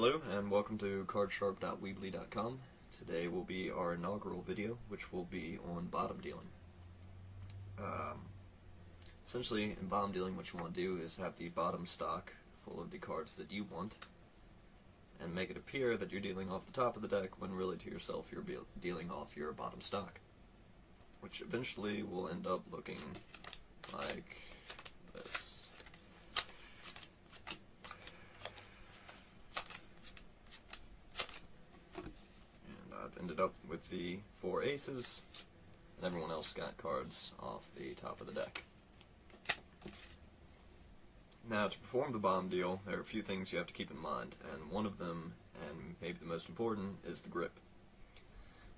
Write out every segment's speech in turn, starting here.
Hello and welcome to cardsharp.weebly.com. Today will be our inaugural video, which will be on bottom dealing. Essentially, in bottom dealing, what you want to do is have the bottom stock full of the cards that you want, and make it appear that you're dealing off the top of the deck when really to yourself you're dealing off your bottom stock, which eventually will end up looking like this. Ended up with the 4 aces, and everyone else got cards off the top of the deck. Now, to perform the bottom deal, there are a few things you have to keep in mind, and one of them, and maybe the most important, is the grip.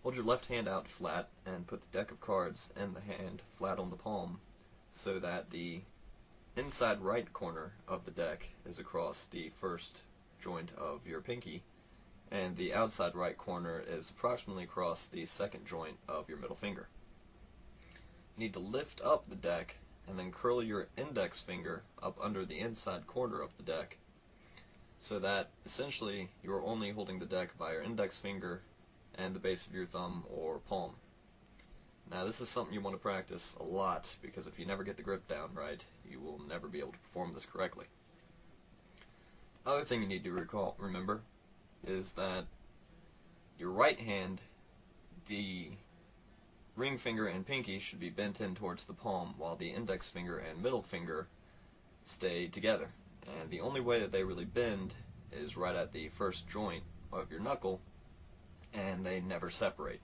Hold your left hand out flat and put the deck of cards and the hand flat on the palm so that the inside right corner of the deck is across the first joint of your pinky, and the outside right corner is approximately across the second joint of your middle finger. You need to lift up the deck and then curl your index finger up under the inside corner of the deck so that essentially you are only holding the deck by your index finger and the base of your thumb or palm. Now, this is something you want to practice a lot, because if you never get the grip down right, you will never be able to perform this correctly. Other thing you need to remember is that your right hand, the ring finger and pinky should be bent in towards the palm, while the index finger and middle finger stay together. And the only way that they really bend is right at the first joint of your knuckle, and they never separate.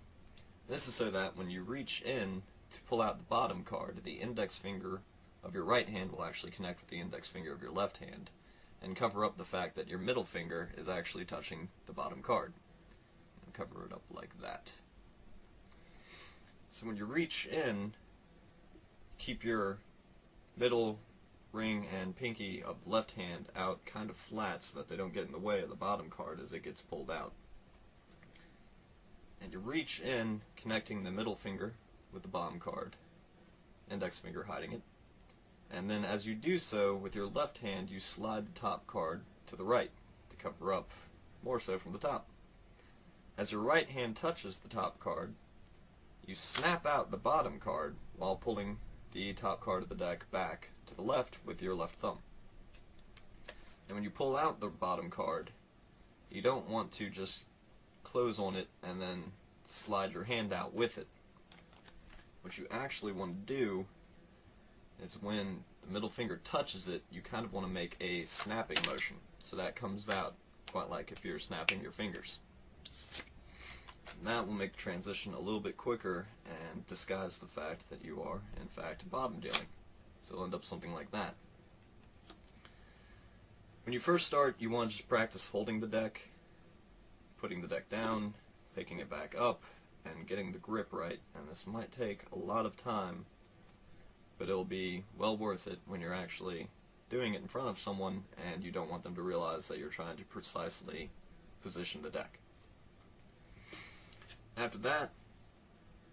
This is so that when you reach in to pull out the bottom card, the index finger of your right hand will actually connect with the index finger of your left hand, and cover up the fact that your middle finger is actually touching the bottom card. And cover it up like that. So when you reach in, keep your middle ring and pinky of the left hand out kind of flat so that they don't get in the way of the bottom card as it gets pulled out. And you reach in, connecting the middle finger with the bottom card, index finger hiding it. And then as you do so, with your left hand, you slide the top card to the right to cover up more so from the top. As your right hand touches the top card, you snap out the bottom card while pulling the top card of the deck back to the left with your left thumb. And when you pull out the bottom card, you don't want to just close on it and then slide your hand out with it. What you actually want to do is when the middle finger touches it, you kind of want to make a snapping motion, so that comes out quite like if you're snapping your fingers. And that will make the transition a little bit quicker and disguise the fact that you are, in fact, bottom dealing. So it'll end up something like that. When you first start, you want to just practice holding the deck, putting the deck down, picking it back up, and getting the grip right. And this might take a lot of time, but it'll be well worth it when you're actually doing it in front of someone and you don't want them to realize that you're trying to precisely position the deck. After that,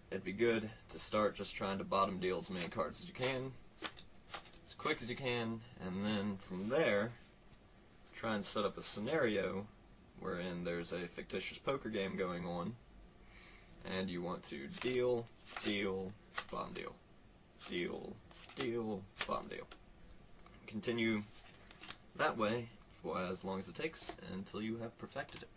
it'd be good to start just trying to bottom deal as many cards as you can, as quick as you can, and then from there, try and set up a scenario wherein there's a fictitious poker game going on, and you want to deal, deal, bottom deal. Deal, deal, bottom deal. Continue that way for as long as it takes until you have perfected it.